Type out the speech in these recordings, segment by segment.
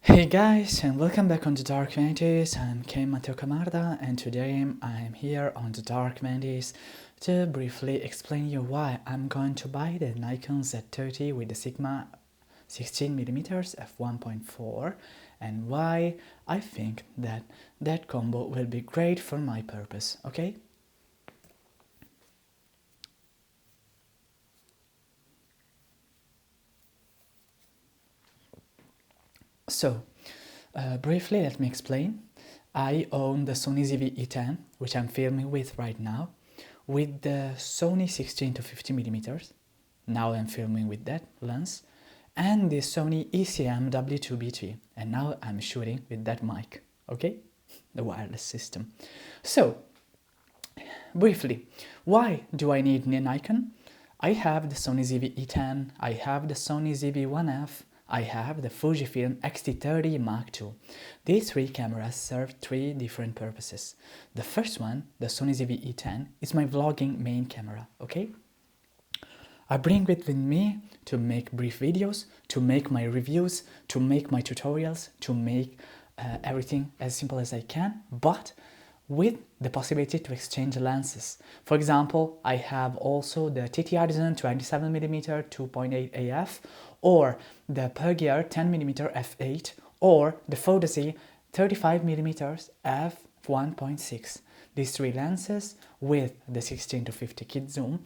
Hey guys, and welcome back on the Dark Vanities. I'm Ken Matteo Camarda, and today I'm here on the Dark Vanities to briefly explain you why I'm going to buy the Nikon Z30 with the Sigma 16mm f1.4 and why I think that combo will be great for my purpose, okay? So, briefly let me explain. I own the Sony ZV-E10, which I'm filming with right now, with the Sony 16 to 50mm. Now I'm filming with that lens, and the Sony ECM W2BT, and now I'm shooting with that mic, okay? The wireless system. So, briefly, why do I need a Nikon? I have the Sony ZV-E10, I have the Sony ZV-1F, I have the Fujifilm X-T30 Mark II. These three cameras serve three different purposes. The first one, the Sony ZV-E10, is my vlogging main camera, okay? I bring it with me to make brief videos, to make my reviews, to make my tutorials, to make everything as simple as I can, but with the possibility to exchange lenses. For example, I have also the TT Artisan 27mm 2.8 AF or the Pergear 10mm f8 or the Photozy 35mm f1.6. These three lenses with the 16 to 50 kit zoom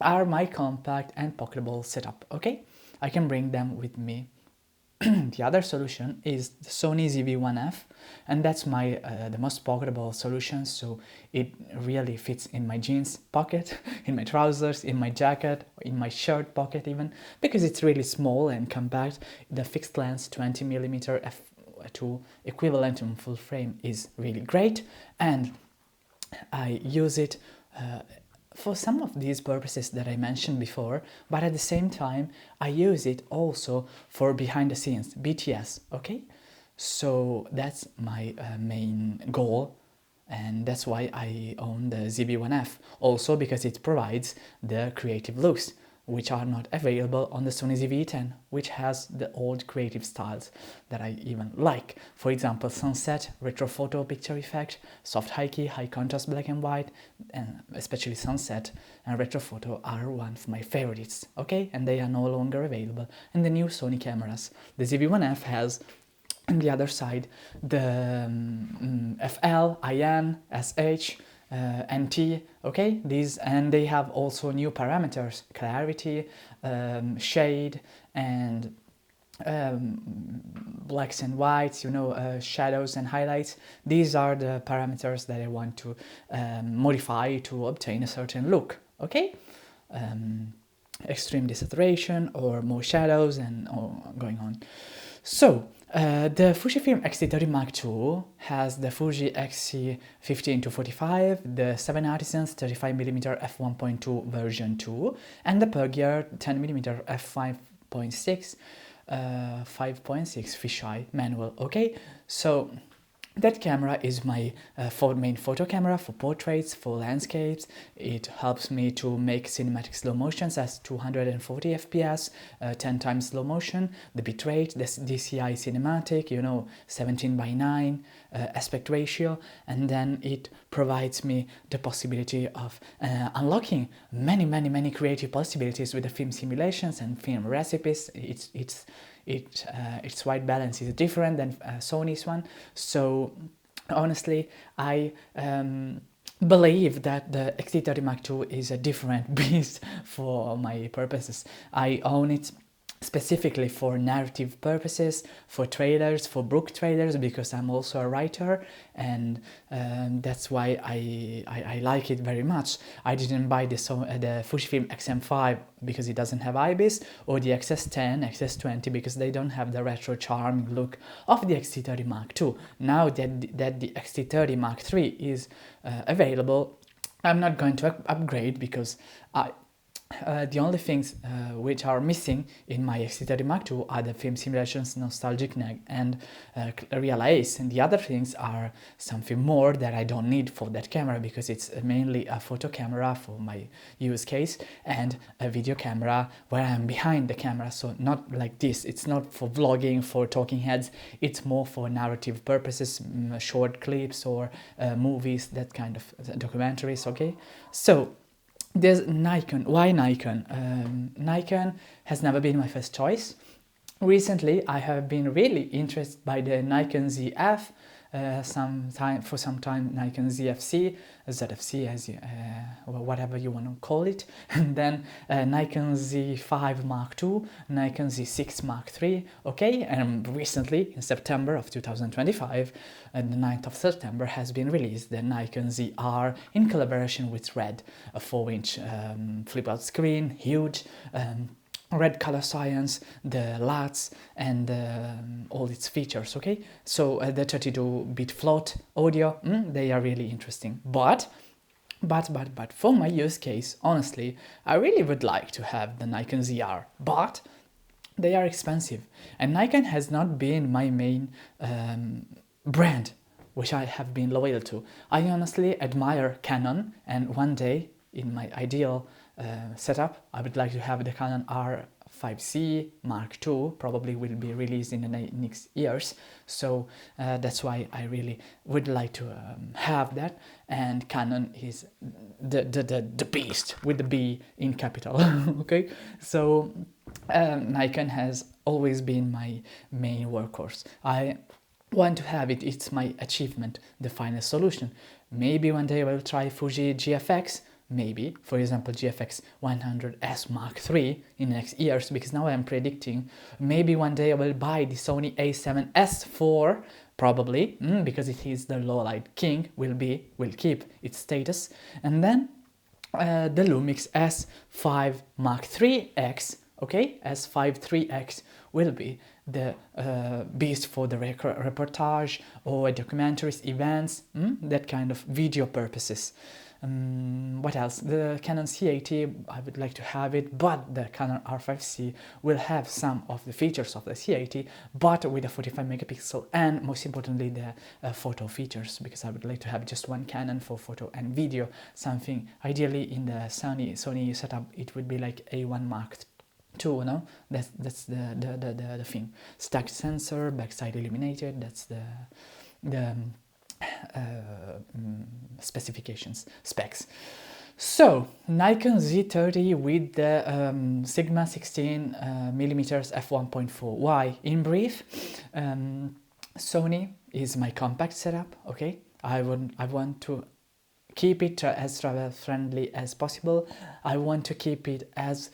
are my compact and pocketable setup, okay? I can bring them with me. The other solution is the Sony ZV-1F, and that's my the most pocketable solution, so it really fits in my jeans pocket, in my trousers, in my jacket, in my shirt pocket even, because it's really small and compact. The fixed lens 20mm f2 equivalent to full frame is really great, and I use it for some of these purposes that I mentioned before, but at the same time I use it also for behind the scenes, BTS, okay? So that's my main goal, and that's why I own the ZV-1F, also because it provides the creative looks, which are not available on the Sony ZV-10, which has the old creative styles that I even like. For example, sunset, retro photo picture effect, soft high-key, high contrast black and white, and especially sunset and retro photo are one of my favorites, okay? And they are no longer available in the new Sony cameras. The ZV-1F has on the other side the FL, IN, SH, NT, okay, these, and they have also new parameters, clarity, shade, and blacks and whites, you know, shadows and highlights. These are the parameters that I want to modify to obtain a certain look, okay? Extreme desaturation or more shadows and going on. So, the Fujifilm X-T30 Mark II has the Fuji XC15-45, the 7 Artisans 35mm f1.2 version 2, and the Pergear 10mm f5.6 5.6 fisheye manual, okay? So that camera is my main photo camera for portraits, for landscapes. It helps me to make cinematic slow motions as 240 fps, 10 times slow motion, the bitrate, the DCI cinematic, you know, 17:9 aspect ratio, and then it provides me the possibility of unlocking many creative possibilities with the film simulations and film recipes. Its white balance is different than Sony's one, so honestly I believe that the X-T30 Mark II is a different beast for my purposes. I own it specifically for narrative purposes, for trailers, for book trailers, because I'm also a writer, and that's why I like it very much. I didn't buy the Fujifilm XM5 because it doesn't have IBIS, or the XS10, XS20 because they don't have the retro charming look of the X-T30 Mark II. Now that the X-T30 Mark III is available, I'm not going to upgrade because the only things which are missing in my X30 Mark II are the film simulations, nostalgic nag, and real ace, and the other things are something more that I don't need for that camera, because it's mainly a photo camera for my use case and a video camera where I'm behind the camera, so not like this. It's not for vlogging, for talking heads, it's more for narrative purposes, short clips or movies, that kind of documentaries, okay? So there's Nikon. Why Nikon? Nikon has never been my first choice. Recently, I have been really interested by the Nikon ZF, for some time Nikon ZFC, ZFC as you, whatever you want to call it, and then Nikon Z5 Mark II, Nikon Z6 Mark III, okay, and recently in September of 2025, the 9th of September has been released the Nikon ZR in collaboration with Red, a 4-inch flip-out screen, huge, red color science, the LUTs, and all its features, okay? So the 32-bit float audio, they are really interesting. But for my use case, honestly, I really would like to have the Nikon ZR, but they are expensive. And Nikon has not been my main brand, which I have been loyal to. I honestly admire Canon, and one day, in my ideal setup, I would like to have the Canon R5C Mark II, probably will be released in the next years, so that's why I really would like to have that, and Canon is the beast, with the B in capital, okay? So Nikon has always been my main workhorse. I want to have it, it's my achievement, the final solution. Maybe one day I will try Fuji GFX, maybe, for example, GFX 100S Mark III in the next years, because now I'm predicting maybe one day I will buy the Sony A7S IV, probably, because it is the low light king, will keep its status, and then the Lumix S5 Mark III X, okay, S5 3X will be the beast for the reportage or documentaries, events, that kind of video purposes. What else? The Canon C80, I would like to have it, but the Canon R5C will have some of the features of the C80, but with a 45 megapixel and most importantly the photo features, because I would like to have just one Canon for photo and video, something ideally in the Sony setup. It would be like A1 Mark II, no? That's the thing. Stacked sensor, backside illuminated, that's the specifications, specs. So Nikon Z30 with the Sigma 16 millimeters f1.4. Why? In brief, Sony is my compact setup, okay? I want to keep it as travel friendly as possible. I want to keep it as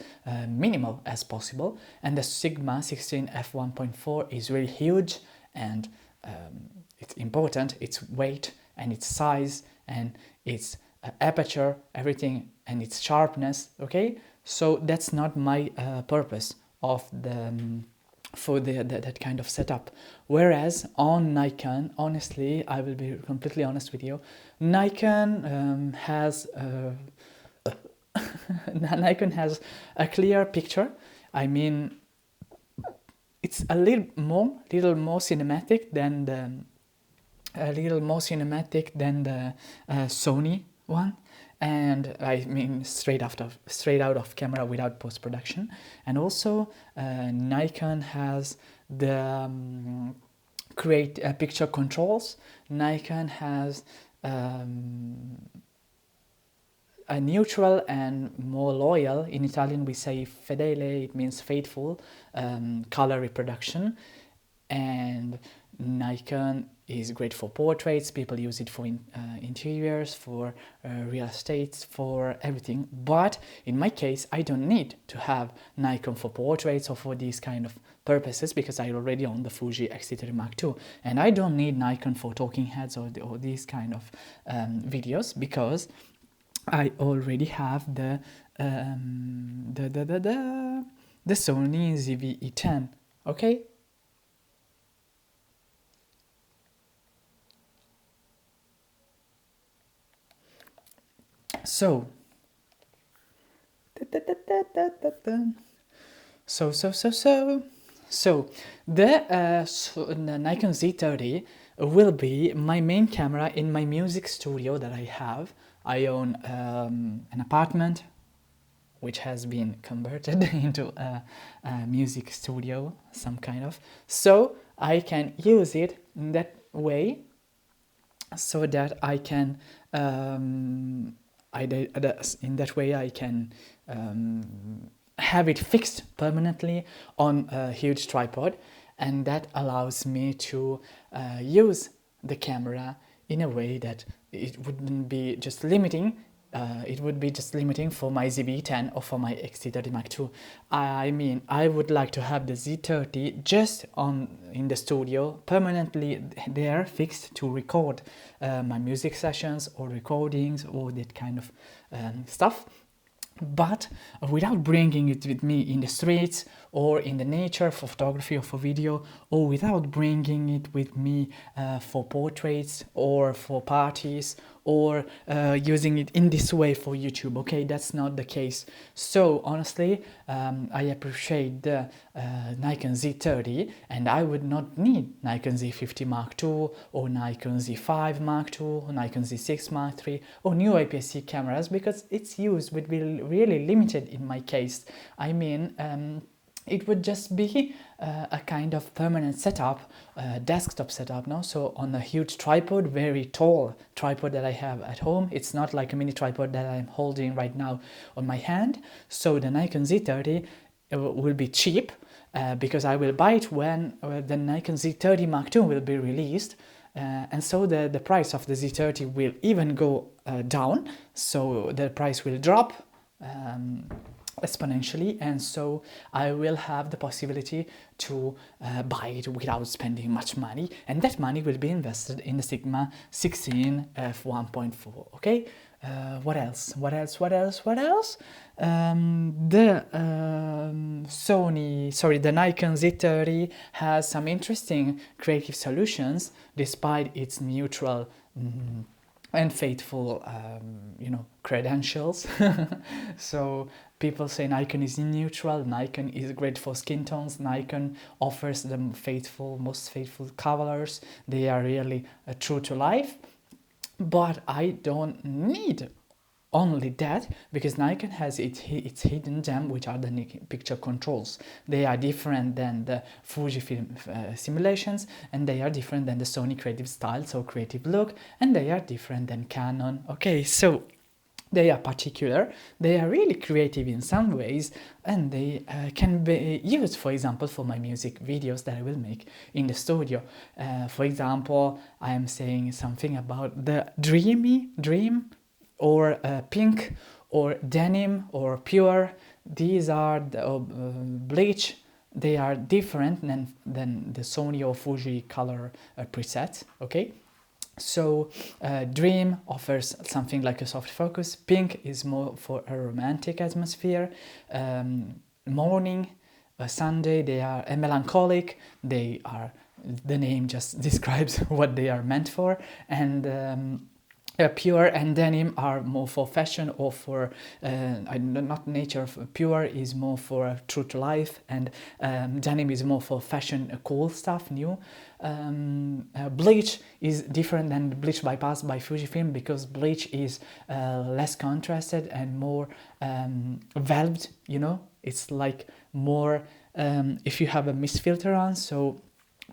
minimal as possible, and the Sigma 16 f1.4 is really huge, and it's important, its weight and its size and its aperture, everything, and its sharpness, okay? So that's not my purpose of the for that kind of setup. Whereas on Nikon, honestly, I will be completely honest with you, Nikon has Nikon has a clear picture. I mean, it's a little more cinematic than the Sony one, and I mean straight out of camera without post-production. And also Nikon has the create picture controls. Nikon has a neutral and more loyal, in Italian we say fedele, it means faithful, color reproduction. And Nikon is great for portraits, people use it for interiors, for real estate, for everything. But in my case, I don't need to have Nikon for portraits or for these kind of purposes, because I already own the Fuji X30 Mark II, and I don't need Nikon for talking heads or these kind of videos, because I already have the Sony ZV-E10, okay? So The Nikon Z30 will be my main camera in my music studio that I have. I own an apartment which has been converted into a music studio, some kind of. So I can use it in that way, so that I can in that way I can have it fixed permanently on a huge tripod, and that allows me to use the camera in a way that it wouldn't be just limiting. It would be just limiting for my ZV-10 or for my X-T30 Mark II. I mean, I would like to have the Z30 just in the studio, permanently there, fixed to record my music sessions or recordings or that kind of stuff. But without bringing it with me in the streets or in the nature for photography or for video, or without bringing it with me for portraits or for parties, or using it in this way for YouTube. Okay, that's not the case. So honestly, I appreciate the Nikon Z30, and I would not need Nikon Z50 Mark II or Nikon Z5 Mark II or Nikon Z6 Mark III or new APS-C cameras, because its use would be really limited in my case. I mean, it would just be a kind of permanent setup, desktop setup, no? So on a huge tripod, very tall tripod that I have at home. It's not like a mini tripod that I'm holding right now on my hand. So the Nikon Z30 will be cheap, because I will buy it when the Nikon Z30 Mark II will be released. And so the price of the Z30 will even go down, so the price will drop exponentially, and so I will have the possibility to buy it without spending much money, and that money will be invested in the Sigma 16 f1.4. Okay, what else? The Nikon Z30 has some interesting creative solutions despite its neutral and faithful, credentials. So people say Nikon is neutral, Nikon is great for skin tones, Nikon offers the most faithful colors, they are really true to life. But I don't need only that, because Nikon has its hidden gem, which are the picture controls. They are different than the Fujifilm simulations, and they are different than the Sony creative style, so creative look, and they are different than Canon. Okay, so they are particular, they are really creative in some ways, and they can be used, for example, for my music videos that I will make in the studio. For example, I am saying something about the dream, or pink, or denim, or pure. These are the bleach. They are different than the Sony or Fuji color presets. Okay, so dream offers something like a soft focus. Pink is more for a romantic atmosphere. Morning, Sunday, they are melancholic. They are, the name just describes what they are meant for. And pure and denim are more for fashion or for not nature. Pure is more for true to life, and denim is more for fashion, cool stuff, new. Bleach is different than bleach bypass by Fujifilm, because bleach is less contrasted and more velved, it's like more if you have a mist filter on. So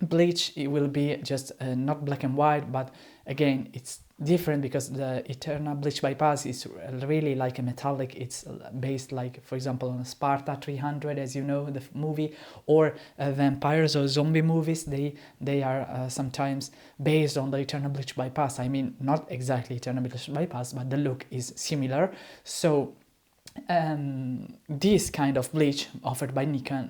bleach, it will be just not black and white, but again it's different because the Eternal Bleach Bypass is really like a metallic. It's based, like, for example, on Sparta 300, as you know, the movie, or vampires or zombie movies. They are sometimes based on the Eternal Bleach Bypass. I mean, not exactly Eternal Bleach Bypass, but the look is similar. So this kind of bleach offered by Nikon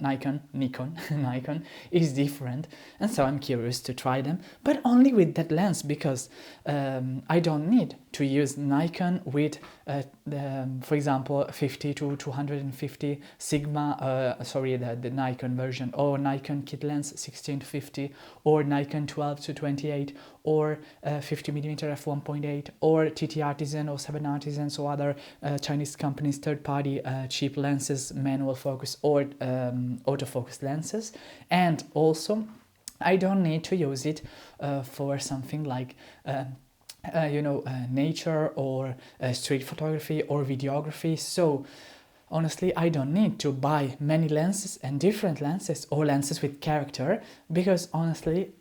is different, and so I'm curious to try them, but only with that lens, because I don't need to use Nikon with, for example, 50 to 250 Sigma, the Nikon version, or Nikon kit lens 16 to 50, or Nikon 12 to 28, or 50mm f1.8, or TT Artisan or 7 Artisans or other Chinese companies, third-party cheap lenses, manual focus or autofocus lenses. And also I don't need to use it for something like nature or street photography or videography. So honestly, I don't need to buy many lenses and different lenses or lenses with character, because honestly,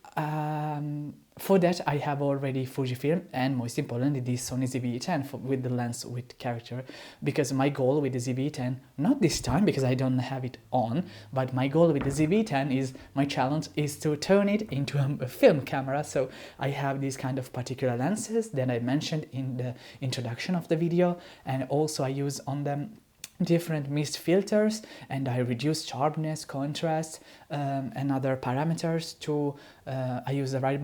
for that I have already Fujifilm and most importantly this Sony ZV-10 with the lens with character, because my goal with the ZV-10, not this time because I don't have it on, but my goal with the ZV-10 is, my challenge is to turn it into a film camera. So I have these kind of particular lenses that I mentioned in the introduction of the video, and also I use on them different mist filters, and I reduce sharpness, contrast, and other parameters to I use the right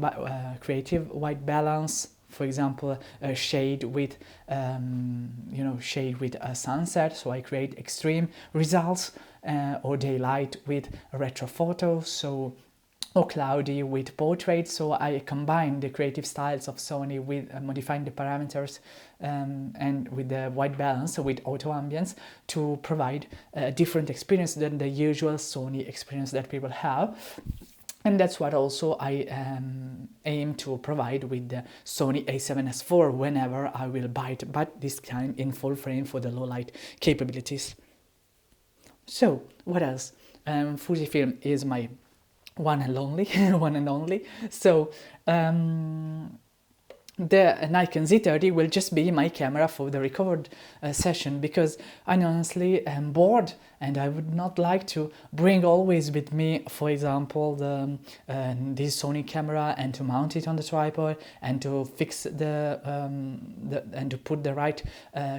creative white balance, for example shade with shade with a sunset, so I create extreme results, or daylight with retro photos, so or cloudy with portrait. So I combine the creative styles of Sony with modifying the parameters and with the white balance, so with auto ambience, to provide a different experience than the usual Sony experience that people have. And that's what also I aim to provide with the Sony a7S IV whenever I will buy it, but this time in full frame for the low light capabilities. So what else? Fujifilm is my one and only. So the Nikon Z30 will just be my camera for the record session, because I honestly am bored and I would not like to bring always with me, for example, this Sony camera, and to mount it on the tripod, and to fix and to put the right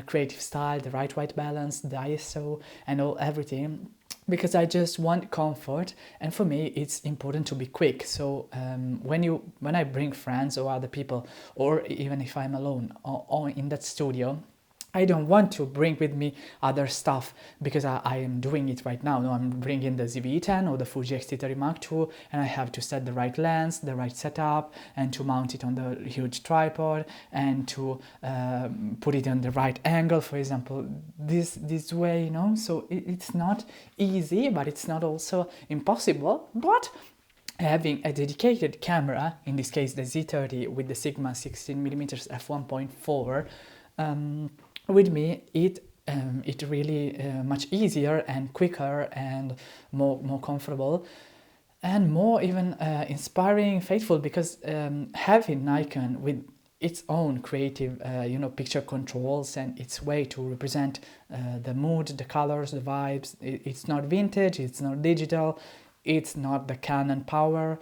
creative style, the right white balance, the ISO and everything, because I just want comfort, and for me it's important to be quick. So when I bring friends or other people, or even if I'm alone or in that studio, I don't want to bring with me other stuff, because I am doing it right now. No, I'm bringing the ZV-10 or the Fuji X-T30 Mark II, and I have to set the right lens, the right setup, and to mount it on the huge tripod, and to put it on the right angle, for example, this way, So it's not easy, but it's not also impossible. But having a dedicated camera, in this case the Z30 with the Sigma 16mm f1.4, with me, it really much easier and quicker and more comfortable, and more even inspiring, faithful, because having Nikon with its own creative picture controls and its way to represent the mood, the colors, the vibes, it's not vintage, it's not digital, it's not the Canon power,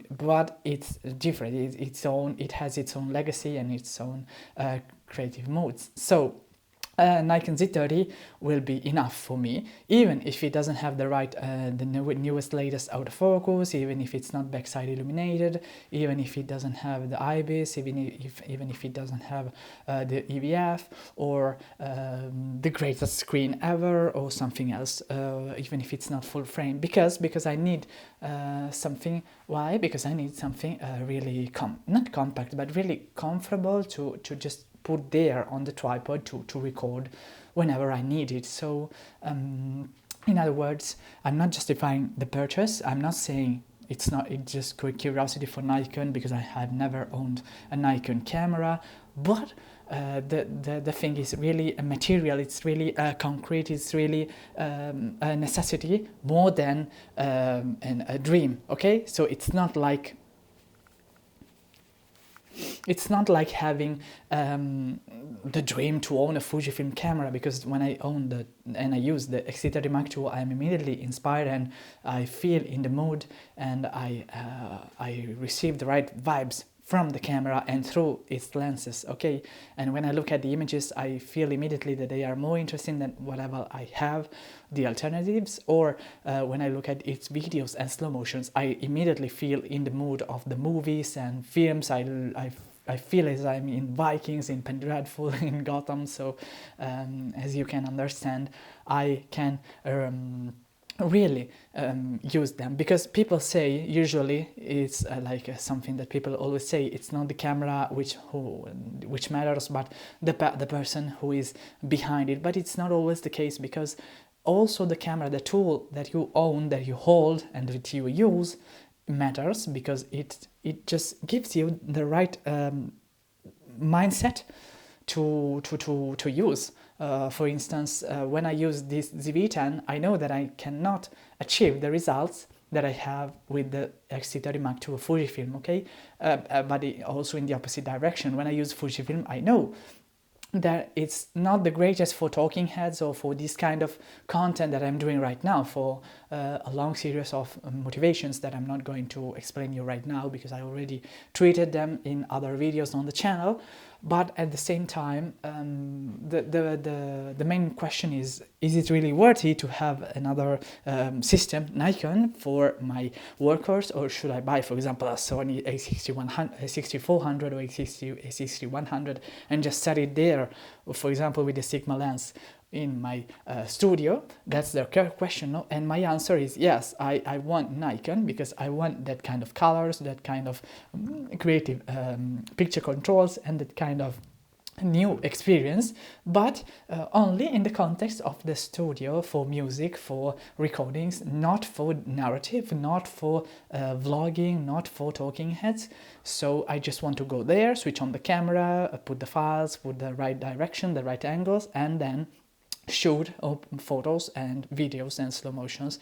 but it's different. It has its own legacy and its own creative modes. So Nikon Z30 will be enough for me, even if it doesn't have the right, the newest, latest autofocus, even if it's not backside illuminated, even if it doesn't have the IBIS, even if it doesn't have the EVF, or the greatest screen ever, or something else, even if it's not full frame, because I need something. Why? Because I need something really not compact, but really comfortable to just put there on the tripod to record whenever I need it. So in other words, I'm not justifying the purchase. I'm not saying it's just curiosity for Nikon, because I have never owned a Nikon camera, but the thing is really a material, it's really concrete, it's really a necessity more than a dream, okay? So it's not like having the dream to own a Fujifilm camera, because when I own and I use the X-T30 Mark II, I'm immediately inspired and I feel in the mood, and I receive the right vibes from the camera and through its lenses, okay? And when I look at the images, I feel immediately that they are more interesting than whatever I have, the alternatives, or when I look at its videos and slow motions, I immediately feel in the mood of the movies and films I I feel as I'm in Vikings, in Dreadful, in Gotham. So as you can understand, I can really use them, because people say, usually it's something that people always say, it's not the camera which matters, but the person who is behind it. But it's not always the case, because also the camera, the tool that you own, that you hold and that you use matters, because it just gives you the right mindset to use. For instance, when I use this Z10, I know that I cannot achieve the results that I have with the X30 Mark II Fujifilm, okay? But also in the opposite direction. When I use Fujifilm, I know that it's not the greatest for talking heads or for this kind of content that I'm doing right now, for a long series of motivations that I'm not going to explain you right now, because I already treated them in other videos on the channel. But at the same time, the main question is it really worthy to have another system, Nikon, for my workhorse, or should I buy, for example, a Sony a6400 or a6100 and just set it there, for example, with the Sigma lens in my studio? That's the question, no? And my answer is yes, I want Nikon, because I want that kind of colors, that kind of creative picture controls, and that kind of new experience, but only in the context of the studio, for music, for recordings, not for narrative, not for vlogging, not for talking heads. So I just want to go there, switch on the camera, put the files, put the right direction, the right angles, and then shoot photos and videos and slow motions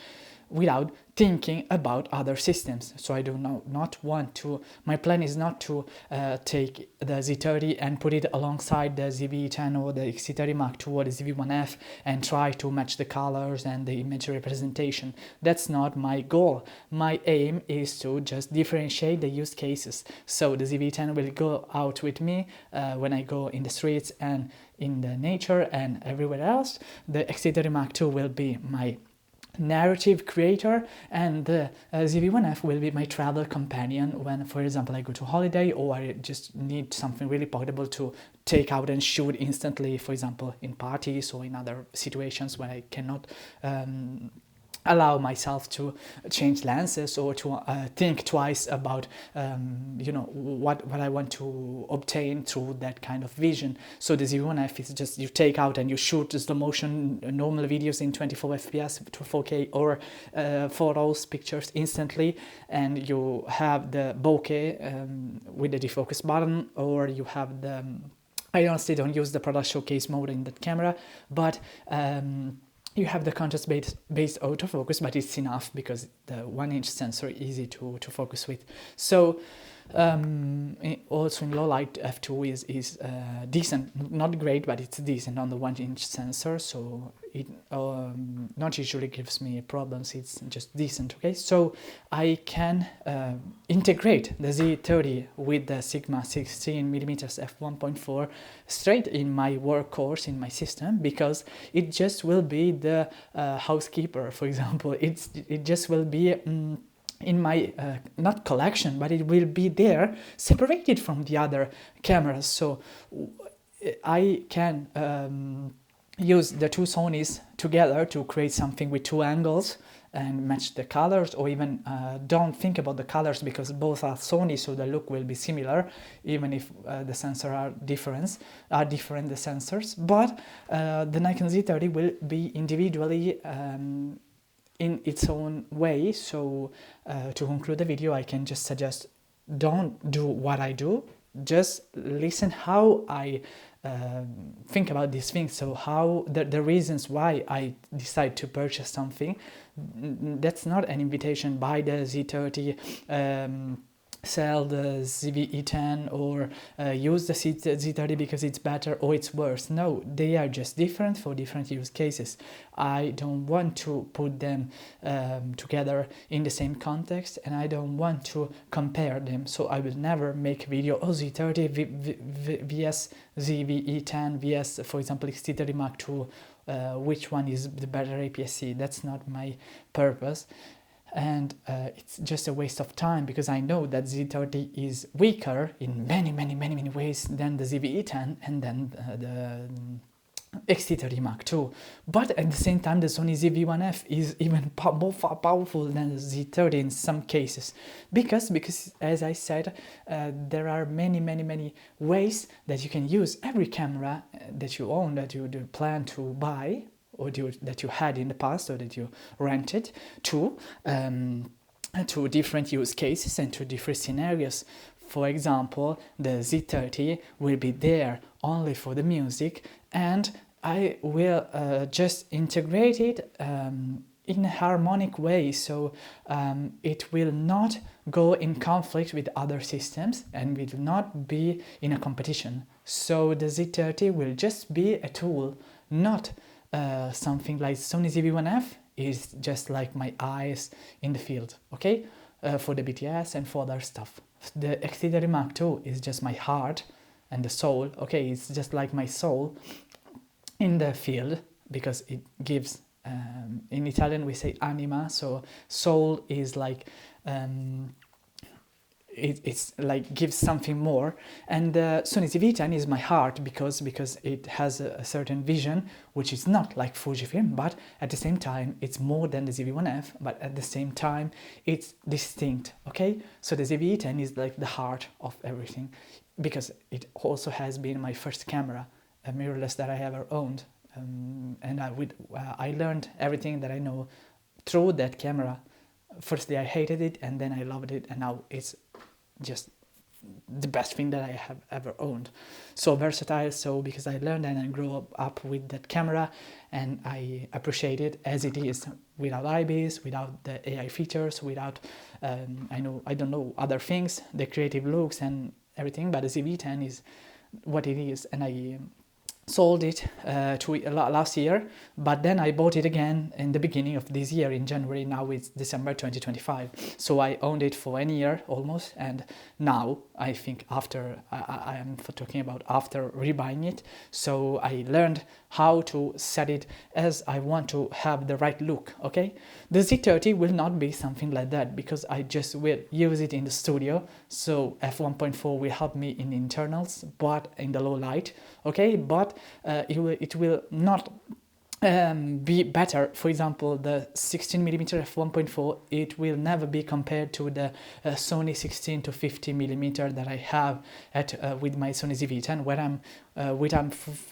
without thinking about other systems. So I do not want to, my plan is not to take the Z30 and put it alongside the ZV-10 or the X30 Mark II or the ZV-1F and try to match the colors and the image representation. That's not my goal. My aim is to just differentiate the use cases. So the ZV-10 will go out with me when I go in the streets and in the nature and everywhere else. The X30 Mark II will be my narrative creator, and the ZV-1F will be my travel companion when, for example, I go to holiday, or I just need something really portable to take out and shoot instantly, for example, in parties or in other situations when I cannot allow myself to change lenses or to think twice about what I want to obtain through that kind of vision. So the Z1F is just you take out and you shoot slow motion normal videos in 24 FPS to 4K, or photos, pictures instantly, and you have the bokeh with the defocus button, or you have the I honestly don't use the product showcase mode in that camera, but you have the contrast-based autofocus, but it's enough because the 1-inch sensor is easy to focus with. So also in low light, f2 is decent, not great, but it's decent on the 1-inch sensor, so it not usually gives me problems, it's just decent, okay? So I can integrate the Z30 with the Sigma 16mm f1.4 straight in my workhorse, in my system, because it just will be the housekeeper, for example. It just will be in my not collection, but it will be there separated from the other cameras. So I can use the two Sonys together to create something with two angles and match the colors, or even don't think about the colors because both are Sony, so the look will be similar, even if the sensors are different, the sensors. But the Nikon Z30 will be individually in its own way. So to conclude the video, I can just suggest, don't do what I do, just listen how I think about these things. So how the reasons why I decide to purchase something. That's not an invitation, buy the Z30, sell the ZV-E10, or use the Z30 because it's better or it's worse. No, they are just different for different use cases. I don't want to put them together in the same context, and I don't want to compare them. So I will never make a video, oh, Z30 vs ZV-E10 vs, for example, X30 Mark II, which one is the better APS-C. That's not my purpose. and it's just a waste of time because I know that Z30 is weaker in many ways than the ZV-E10 and then the X30 Mark II. But at the same time, the Sony ZV-1F is even more powerful than the Z30 in some cases, because as I said, there are many ways that you can use every camera that you own, that you do plan to buy, or that you had in the past, or that you rented, to different use cases and to different scenarios. For example, the Z30 will be there only for the music, and I will just integrate it in a harmonic way, so it will not go in conflict with other systems and will not be in a competition. So the Z30 will just be a tool, not something like Sony ZV-1F is just like my eyes in the field, okay? For the BTS and for other stuff. The X30 Mark II is just my heart and the soul, okay? It's just like my soul in the field, because it gives, in Italian we say anima, so soul is like, it's like gives something more, and Sony ZV-10 is my heart because it has a certain vision, which is not like Fujifilm, but at the same time it's more than the ZV-1F, but at the same time it's distinct, okay? So the ZV-10 is like the heart of everything, because it also has been my first camera, a mirrorless that I ever owned, and I learned everything that I know through that camera. Firstly I hated it, and then I loved it, and now it's just the best thing that I have ever owned. So versatile, so because I learned and I grew up with that camera, and I appreciate it as it is, without IBIS, without the AI features, without I don't know other things, the creative looks and everything, but the ZV-10 is what it is, and I sold it last year, but then I bought it again in the beginning of this year, in January. Now it's December 2025, so I owned it for 1 year almost, and now I think after, I am talking about after rebuying it, so I learned how to set it as I want to have the right look, okay? The Z30 will not be something like that, because I just will use it in the studio, so f1.4 will help me in internals, but in the low light, okay? But it will not be better. For example, the 16mm f1.4, it will never be compared to the Sony 16 to 50mm that I have with my Sony ZV-10,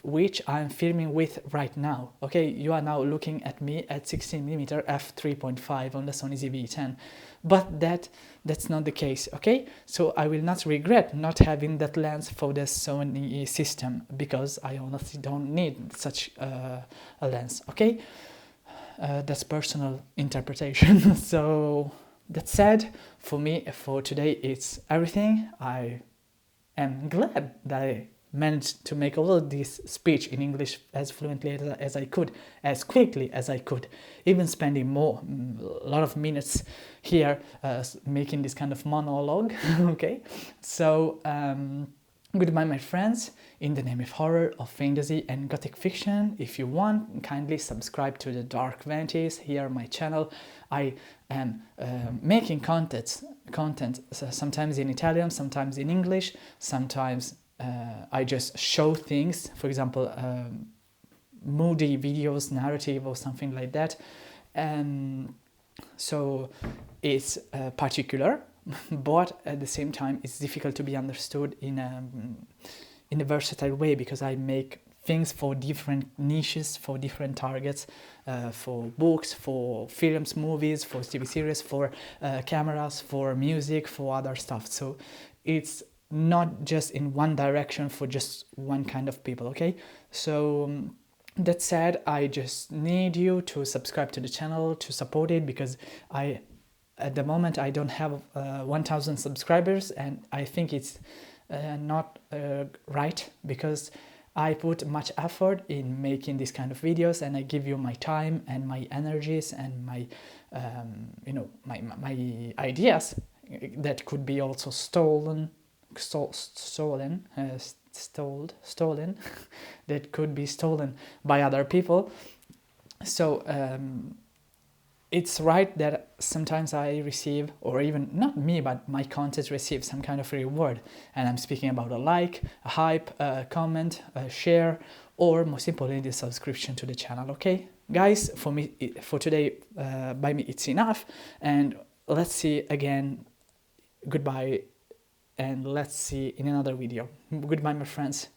which I'm filming with right now. Okay, you are now looking at me at 16mm f3.5 on the Sony ZV-10, but that's not the case. Okay, so I will not regret not having that lens for the Sony system, because I honestly don't need such a lens. Okay, that's personal interpretation. So that said, for me, for today, it's everything. I am glad that I managed to make all of this speech in English as fluently as I could, as quickly as I could, even spending a lot of minutes here making this kind of monologue. Okay, so goodbye, my friends. In the name of horror, of fantasy and gothic fiction, if you want, kindly subscribe to the Dark Vanities here on my channel. I am making content sometimes in Italian, sometimes in English, sometimes I just show things, for example, moody videos, narrative or something like that. So it's particular, but at the same time it's difficult to be understood in a versatile way, because I make things for different niches, for different targets, for books, for films, movies, for TV series, for cameras, for music, for other stuff. So it's not just in one direction for just one kind of people, okay? So that said, I just need you to subscribe to the channel, to support it, because at the moment I don't have 1,000 subscribers, and I think it's not right, because I put much effort in making these kind of videos, and I give you my time and my energies and my my ideas that could be also stolen that could be stolen by other people. So it's right that sometimes I receive, or even not me, but my content receives some kind of reward. And I'm speaking about a like, a hype, a comment, a share, or most importantly, the subscription to the channel, okay? Guys, for me, for today, by me, it's enough. And let's see again. Goodbye. And let's see in another video. Goodbye, my friends.